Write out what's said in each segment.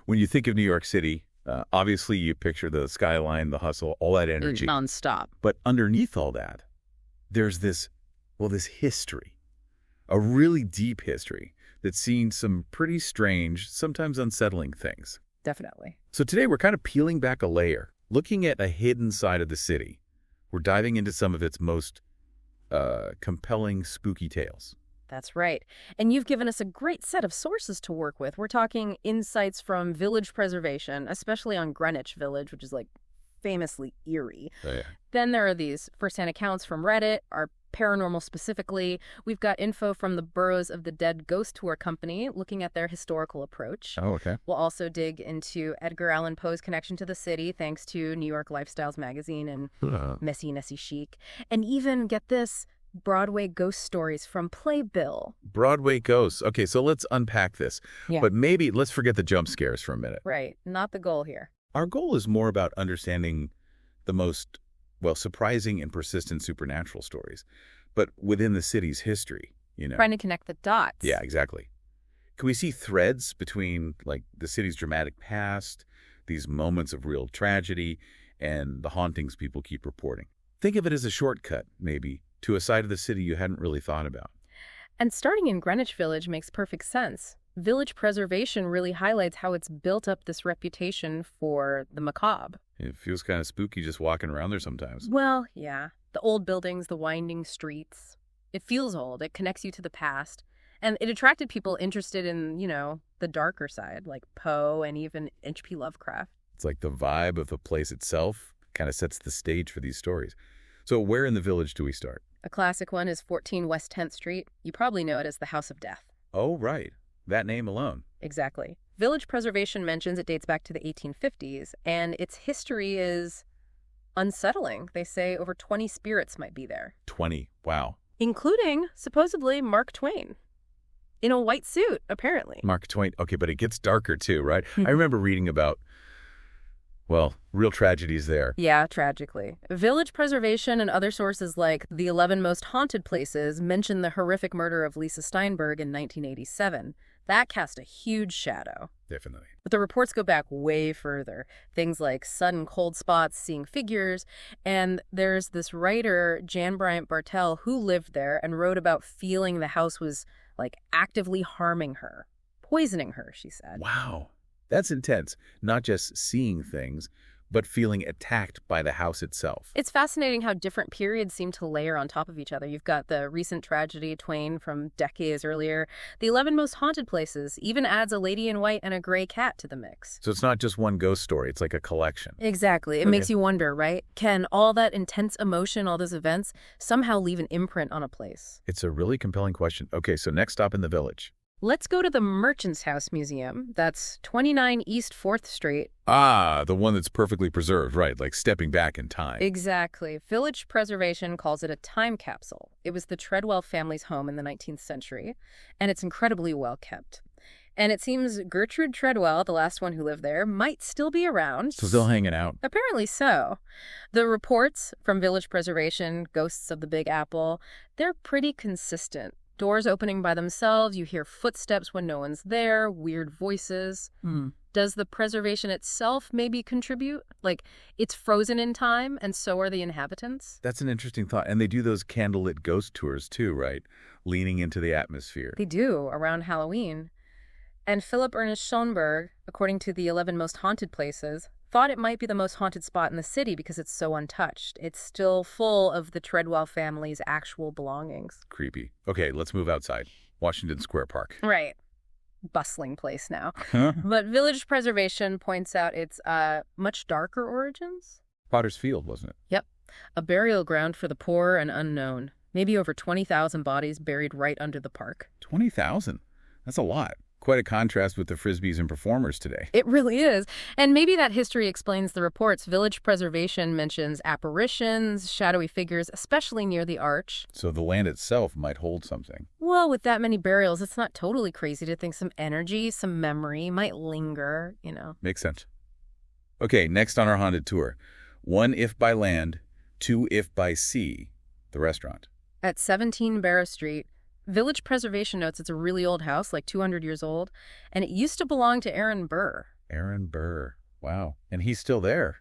when you think of New York City, obviously you picture the skyline, the hustle, all that energy. Nonstop. But underneath all that, there's this history, a really deep history that's seen some pretty strange, sometimes unsettling things. Definitely. So today we're kind of peeling back a layer, looking at a hidden side of the city. We're diving into some of its most compelling, spooky tales. That's right. And you've given us a great set of sources to work with. We're talking insights from Village Preservation, especially on Greenwich Village, which is like famously eerie. Oh, yeah. Then there are these firsthand accounts from Reddit, our paranormal specifically. We've got info from the Burrows of the Dead Ghost Tour Company, looking at their historical approach. Oh, okay. We'll also dig into Edgar Allan Poe's connection to the city, thanks to New York Lifestyles magazine and Messy Nessie Chic. And even, get this, Broadway ghost stories from Playbill. Broadway ghosts. Okay, so let's unpack this. Yeah. But maybe let's forget the jump scares for a minute. Right. Not the goal here. Our goal is more about understanding the most, surprising and persistent supernatural stories, but within the city's history, Trying to connect the dots. Yeah, exactly. Can we see threads between, the city's dramatic past, these moments of real tragedy, and the hauntings people keep reporting? Think of it as a shortcut, maybe, to a side of the city you hadn't really thought about. And starting in Greenwich Village makes perfect sense. Village preservation really highlights how it's built up this reputation for the macabre. It feels kind of spooky just walking around there sometimes. Well, yeah. The old buildings, the winding streets. It feels old. It connects you to the past. And it attracted people interested in, the darker side, like Poe and even H.P. Lovecraft. It's like the vibe of the place itself kind of sets the stage for these stories. So where in the village do we start? A classic one is 14 West 10th Street. You probably know it as the House of Death. Oh, right. That name alone. Exactly. Village preservation mentions it dates back to the 1850s, and its history is unsettling. They say over 20 spirits might be there. 20. Wow. Including, supposedly, Mark Twain. In a white suit, apparently. Mark Twain. Okay, but it gets darker too, right? I remember reading about, real tragedies there. Yeah, tragically. Village preservation and other sources like The 11 Most Haunted Places mention the horrific murder of Lisa Steinberg in 1987. That cast a huge shadow. Definitely. But the reports go back way further. Things like sudden cold spots, seeing figures. And there's this writer, Jan Bryant Bartell, who lived there and wrote about feeling the house was, actively harming her. Poisoning her, she said. Wow. That's intense. Not just seeing things, but feeling attacked by the house itself. It's fascinating how different periods seem to layer on top of each other. You've got the recent tragedy, Twain, from decades earlier. The 11 Most Haunted Places even adds a lady in white and a gray cat to the mix. So it's not just one ghost story. It's like a collection. Exactly. It makes you wonder, right? Can all that intense emotion, all those events, somehow leave an imprint on a place? It's a really compelling question. Okay, so next stop in the village. Let's go to the Merchants House Museum. That's 29 East 4th Street. Ah, the one that's perfectly preserved, right, like stepping back in time. Exactly. Village preservation calls it a time capsule. It was the Treadwell family's home in the 19th century, and it's incredibly well kept. And it seems Gertrude Treadwell, the last one who lived there, might still be around. So still hanging out. Apparently so. The reports from Village Preservation, Ghosts of the Big Apple, they're pretty consistent. Doors opening by themselves, you hear footsteps when no one's there, weird voices. Does the preservation itself maybe contribute? It's frozen in time, and so are the inhabitants? That's an interesting thought. And they do those candlelit ghost tours too, right? Leaning into the atmosphere. They do, around Halloween. And Philip Ernest Schoenberg, according to the 11 Most Haunted Places, thought it might be the most haunted spot in the city because it's so untouched. It's still full of the Treadwell family's actual belongings. Creepy. Okay, let's move outside. Washington Square Park. Right. Bustling place now. But Village Preservation points out its much darker origins. Potter's Field, wasn't it? Yep. A burial ground for the poor and unknown. Maybe over 20,000 bodies buried right under the park. 20,000? That's a lot. Quite a contrast with the Frisbees and performers today. It really is. And maybe that history explains the reports. Village preservation mentions apparitions, shadowy figures, especially near the arch. So the land itself might hold something. Well, with that many burials, it's not totally crazy to think some energy, some memory might linger, Makes sense. Okay, next on our haunted tour. 1 if by land, 2 if by sea, the restaurant. At 17 Barrow Street, Village Preservation notes it's a really old house, like 200 years old, and it used to belong to Aaron Burr. Aaron Burr. Wow. And he's still there.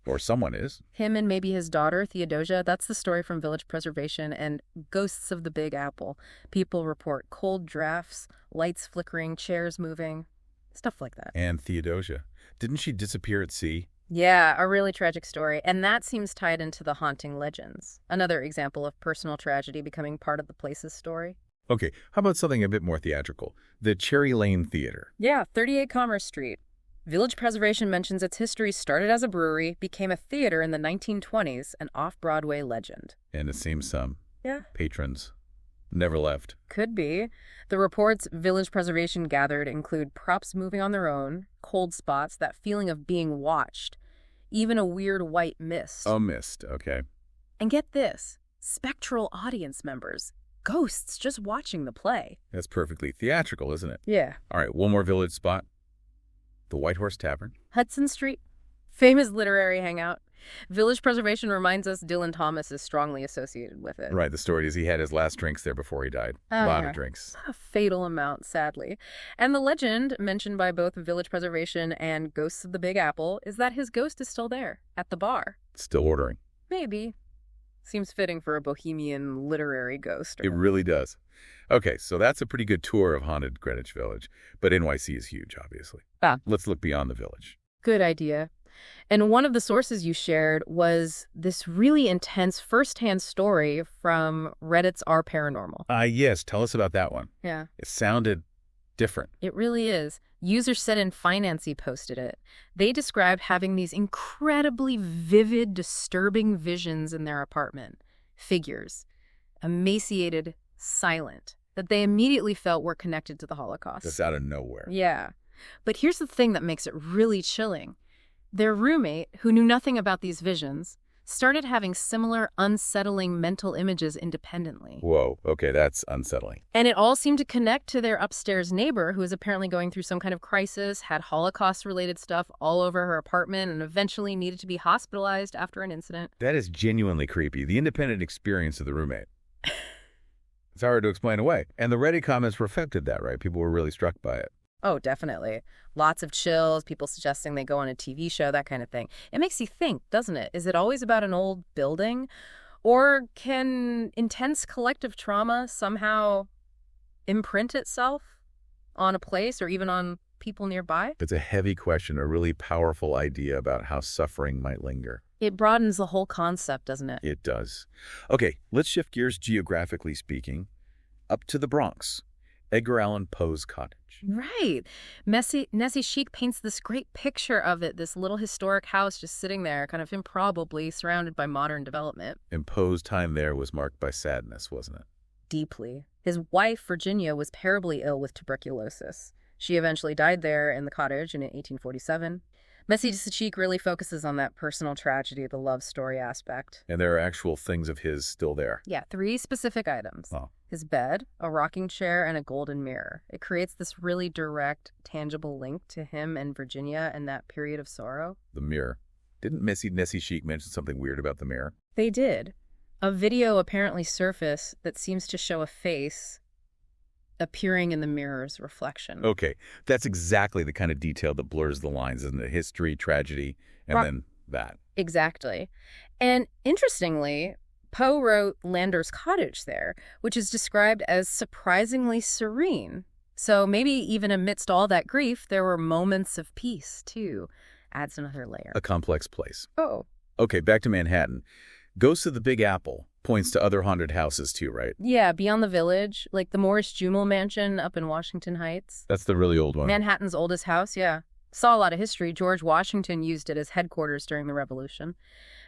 Or someone is. Him and maybe his daughter, Theodosia. That's the story from Village Preservation and Ghosts of the Big Apple. People report cold drafts, lights flickering, chairs moving, stuff like that. And Theodosia. Didn't she disappear at sea? Yeah, a really tragic story, and that seems tied into the haunting legends. Another example of personal tragedy becoming part of the place's story. Okay, how about something a bit more theatrical? The Cherry Lane Theater. Yeah, 38 Commerce Street. Village Preservation mentions its history started as a brewery, became a theater in the 1920s, an off-Broadway legend. And it seems some patrons never left. Could be. The reports Village Preservation gathered include props moving on their own, cold spots, that feeling of being watched, even a weird white mist. A mist, okay. And get this, spectral audience members, ghosts just watching the play. That's perfectly theatrical, isn't it? Yeah. All right, one more village spot. The White Horse Tavern. Hudson Street, famous literary hangout. Village Preservation reminds us Dylan Thomas is strongly associated with it. Right, the story is he had his last drinks there before he died. A lot of drinks. A fatal amount, sadly. And the legend, mentioned by both Village Preservation and Ghosts of the Big Apple, is that his ghost is still there, at the bar. Still ordering. Maybe. Seems fitting for a bohemian literary ghost. It really does. Okay, so that's a pretty good tour of haunted Greenwich Village. But NYC is huge, obviously. Let's look beyond the village. Good idea. And one of the sources you shared was this really intense first-hand story from Reddit's Our Paranormal. Yes, tell us about that one. Yeah. It sounded different. It really is. User Said in Financy posted it. They described having these incredibly vivid, disturbing visions in their apartment. Figures. Emaciated, silent. That they immediately felt were connected to the Holocaust. Just out of nowhere. Yeah. But here's the thing that makes it really chilling. Their roommate, who knew nothing about these visions, started having similar unsettling mental images independently. Whoa, okay, that's unsettling. And it all seemed to connect to their upstairs neighbor, who was apparently going through some kind of crisis, had Holocaust-related stuff all over her apartment, and eventually needed to be hospitalized after an incident. That is genuinely creepy. The independent experience of the roommate. It's hard to explain away. And the Reddit comments reflected that, right? People were really struck by it. Oh, definitely. Lots of chills, people suggesting they go on a TV show, that kind of thing. It makes you think, doesn't it? Is it always about an old building? Or can intense collective trauma somehow imprint itself on a place or even on people nearby? It's a heavy question, a really powerful idea about how suffering might linger. It broadens the whole concept, doesn't it? It does. Okay, let's shift gears geographically speaking, up to the Bronx. Edgar Allan Poe's cottage. Right. Nessie Sheik paints this great picture of it, this little historic house just sitting there, kind of improbably surrounded by modern development. And Poe's time there was marked by sadness, wasn't it? Deeply. His wife, Virginia, was terribly ill with tuberculosis. She eventually died there in the cottage in 1847. Nessie Sheik really focuses on that personal tragedy, the love story aspect. And there are actual things of his still there. Yeah, 3 specific items. Oh. His bed, a rocking chair, and a golden mirror. It creates this really direct, tangible link to him and Virginia and that period of sorrow. The mirror. Didn't Nessie Sheik mention something weird about the mirror? They did. A video apparently surfaced that seems to show a face appearing in the mirror's reflection. Okay, that's exactly the kind of detail that blurs the lines, isn't it? History, tragedy, and then that. Exactly. And interestingly, Poe wrote Lander's Cottage there, which is described as surprisingly serene. So maybe even amidst all that grief, there were moments of peace, too. Adds another layer. A complex place. Oh. Okay, back to Manhattan. Ghosts of the Big Apple points to other haunted houses, too, right? Yeah, beyond the village, like the Morris Jumel Mansion up in Washington Heights. That's the really old one. Manhattan's oldest house, yeah. Saw a lot of history. George Washington used it as headquarters during the Revolution.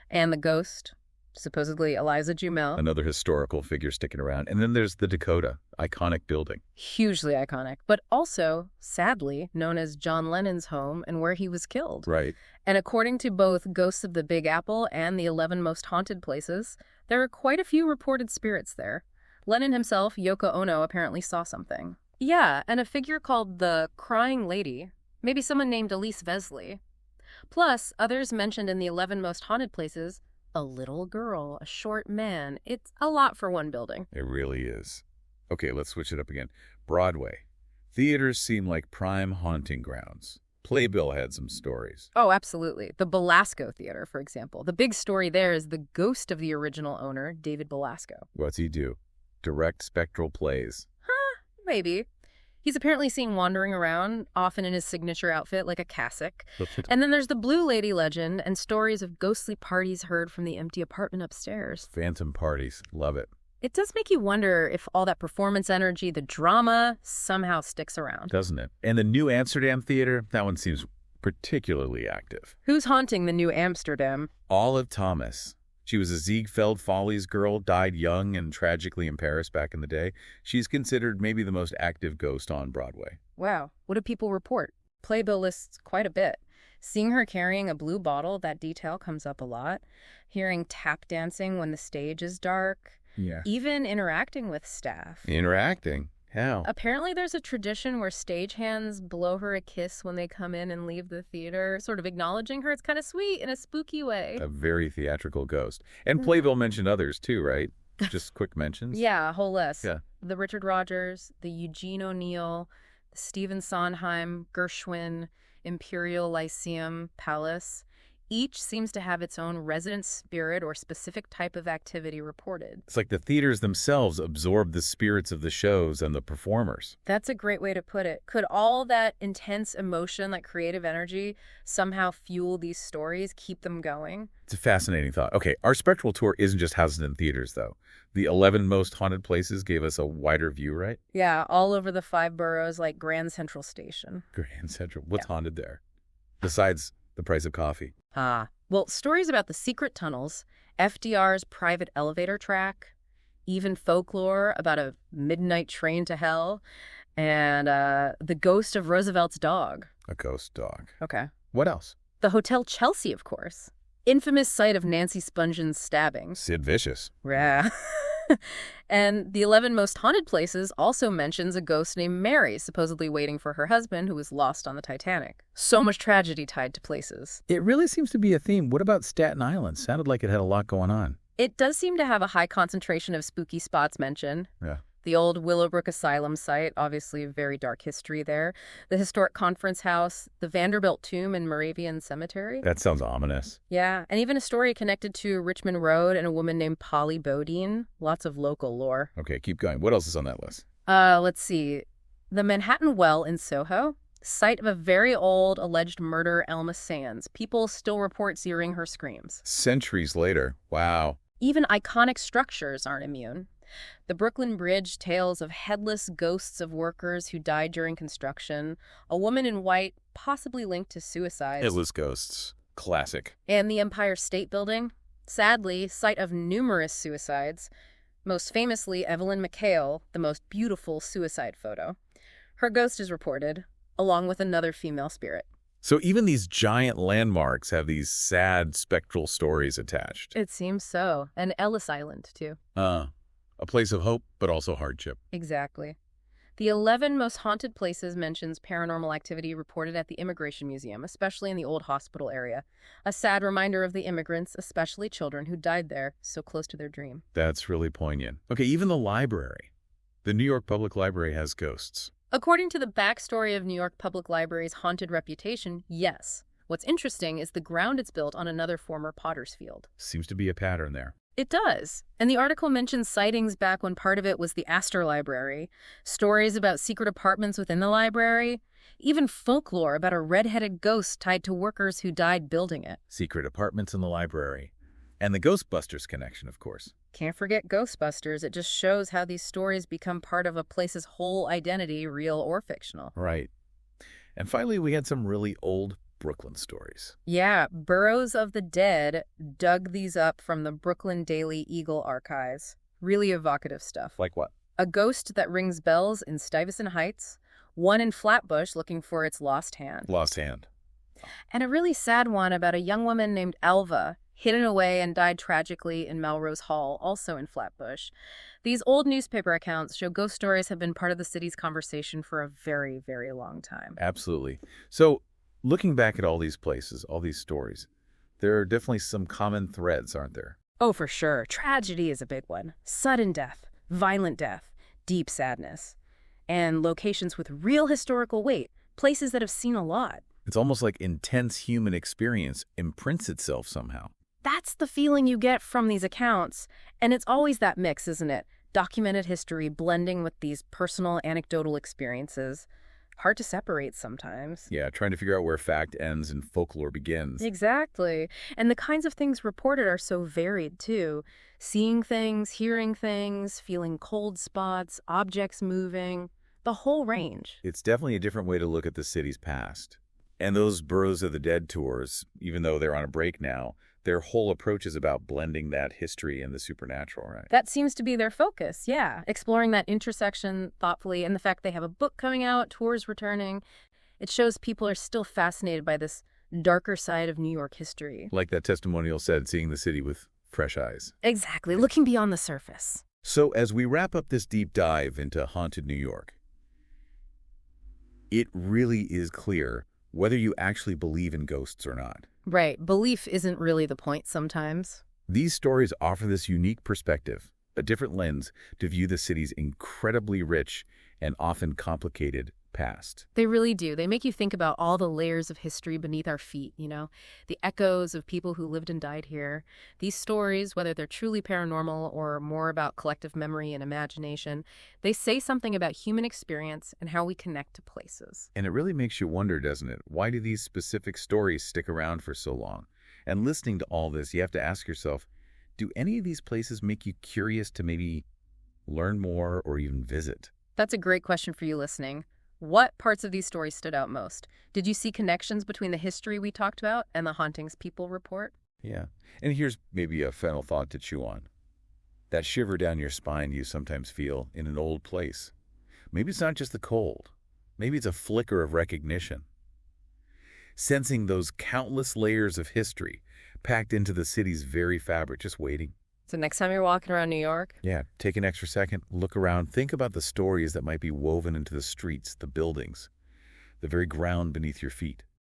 And the ghost, supposedly Eliza Jumel. Another historical figure sticking around. And then there's the Dakota, iconic building. Hugely iconic, but also, sadly, known as John Lennon's home and where he was killed. Right. And according to both Ghosts of the Big Apple and the 11 Most Haunted Places, there are quite a few reported spirits there. Lennon himself, Yoko Ono, apparently saw something. Yeah, and a figure called the Crying Lady, maybe someone named Elise Vesley. Plus, others mentioned in the 11 Most Haunted Places, a little girl, a short man. It's a lot for one building. It really is. Okay, let's switch it up again. Broadway. Theaters seem like prime haunting grounds. Playbill had some stories. Oh, absolutely. The Belasco Theater, for example. The big story there is the ghost of the original owner, David Belasco. What's he do? Direct spectral plays. Maybe. He's apparently seen wandering around, often in his signature outfit like a cassock. And then there's the Blue Lady legend and stories of ghostly parties heard from the empty apartment upstairs. Phantom parties. Love it. It does make you wonder if all that performance energy, the drama, somehow sticks around. Doesn't it? And the New Amsterdam Theater, that one seems particularly active. Who's haunting the New Amsterdam? Olive Thomas. She was a Ziegfeld Follies girl, died young and tragically in Paris back in the day. She's considered maybe the most active ghost on Broadway. Wow. What do people report? Playbill lists quite a bit. Seeing her carrying a blue bottle, that detail comes up a lot. Hearing tap dancing when the stage is dark. Yeah. Even interacting with staff. Interacting? How? Apparently there's a tradition where stagehands blow her a kiss when they come in and leave the theater, sort of acknowledging her. It's kind of sweet in a spooky way. A very theatrical ghost. And Playbill mentioned others too, right? Just quick mentions? Yeah, a whole list. Yeah. The Richard Rogers, the Eugene O'Neill, the Stephen Sondheim, Gershwin, Imperial Lyceum Palace. Each seems to have its own resident spirit or specific type of activity reported. It's like the theaters themselves absorb the spirits of the shows and the performers. That's a great way to put it. Could all that intense emotion, like creative energy, somehow fuel these stories, keep them going? It's a fascinating thought. Okay, our spectral tour isn't just houses and theaters, though. The 11 most haunted places gave us a wider view, right? Yeah, all over the 5 boroughs, like Grand Central Station. Grand Central. What's haunted there? Besides the price of coffee. Well, stories about the secret tunnels, FDR's private elevator track, even folklore about a midnight train to hell, and the ghost of Roosevelt's dog. A ghost dog. Okay. What else? The Hotel Chelsea, of course. Infamous site of Nancy Spungen stabbing. Sid Vicious. Yeah. And the 11 most haunted places also mentions a ghost named Mary, supposedly waiting for her husband, who was lost on the Titanic. So much tragedy tied to places. It really seems to be a theme. What about Staten Island? Sounded like it had a lot going on. It does seem to have a high concentration of spooky spots mentioned. Yeah. The old Willowbrook Asylum site, obviously a very dark history there. The historic conference house, the Vanderbilt tomb in Moravian Cemetery. That sounds ominous. Yeah, and even a story connected to Richmond Road and a woman named Polly Bodine. Lots of local lore. Okay, keep going. What else is on that list? Let's see. The Manhattan Well in Soho, site of a very old alleged murderer, Elma Sands. People still report hearing her screams. Centuries later. Wow. Even iconic structures aren't immune. The Brooklyn Bridge, tales of headless ghosts of workers who died during construction, a woman in white, possibly linked to suicides. Headless ghosts. Classic. And the Empire State Building, sadly, site of numerous suicides, most famously Evelyn McHale, the most beautiful suicide photo. Her ghost is reported, along with another female spirit. So even these giant landmarks have these sad spectral stories attached. It seems so. And Ellis Island, too. A place of hope, but also hardship. Exactly. The 11 most haunted places mentions paranormal activity reported at the Immigration Museum, especially in the old hospital area. A sad reminder of the immigrants, especially children, who died there so close to their dream. That's really poignant. Okay, even the library. The New York Public Library has ghosts. According to the backstory of New York Public Library's haunted reputation, yes. What's interesting is the ground it's built on another former potter's field. Seems to be a pattern there. It does. And the article mentions sightings back when part of it was the Astor Library, stories about secret apartments within the library, even folklore about a red-headed ghost tied to workers who died building it. Secret apartments in the library. And the Ghostbusters connection, of course. Can't forget Ghostbusters. It just shows how these stories become part of a place's whole identity, real or fictional. Right. And finally, we had some really old Brooklyn stories. Yeah, Burrows of the Dead dug these up from the Brooklyn Daily Eagle archives. Really evocative stuff. Like what? A ghost that rings bells in Stuyvesant Heights, one in Flatbush looking for its lost hand. Lost hand. And a really sad one about a young woman named Elva, hidden away and died tragically in Melrose Hall, also in Flatbush. These old newspaper accounts show ghost stories have been part of the city's conversation for a very, very long time. Absolutely. So, looking back at all these places, all these stories, there are definitely some common threads, aren't there? Oh, for sure. Tragedy is a big one. Sudden death, violent death, deep sadness. And locations with real historical weight, places that have seen a lot. It's almost like intense human experience imprints itself somehow. That's the feeling you get from these accounts. And it's always that mix, isn't it? Documented history blending with these personal, anecdotal experiences. Hard to separate sometimes. Yeah, trying to figure out where fact ends and folklore begins. Exactly. And the kinds of things reported are so varied, too. Seeing things, hearing things, feeling cold spots, objects moving, the whole range. It's definitely a different way to look at the city's past. And those Burrows of the Dead tours, even though they're on a break now, their whole approach is about blending that history and the supernatural, right? That seems to be their focus, yeah. Exploring that intersection thoughtfully, and the fact they have a book coming out, tours returning. It shows people are still fascinated by this darker side of New York history. Like that testimonial said, seeing the city with fresh eyes. Exactly, looking beyond the surface. So as we wrap up this deep dive into haunted New York, it really is clear whether you actually believe in ghosts or not. Right, belief isn't really the point sometimes. These stories offer this unique perspective, a different lens to view the city's incredibly rich and often complicated past. They really do. They make you think about all the layers of history beneath our feet, the echoes of people who lived and died here. These stories, whether they're truly paranormal or more about collective memory and imagination, they say something about human experience and how we connect to places. And it really makes you wonder, doesn't it? Why do these specific stories stick around for so long? And listening to all this, you have to ask yourself, do any of these places make you curious to maybe learn more or even visit? That's a great question for you listening. What parts of these stories stood out most? Did you see connections between the history we talked about and the hauntings people report? Yeah. And here's maybe a final thought to chew on. That shiver down your spine you sometimes feel in an old place. Maybe it's not just the cold. Maybe it's a flicker of recognition. Sensing those countless layers of history packed into the city's very fabric, just waiting. So next time you're walking around New York, Yeah, take an extra second, look around, think about the stories that might be woven into the streets, the buildings, the very ground beneath your feet.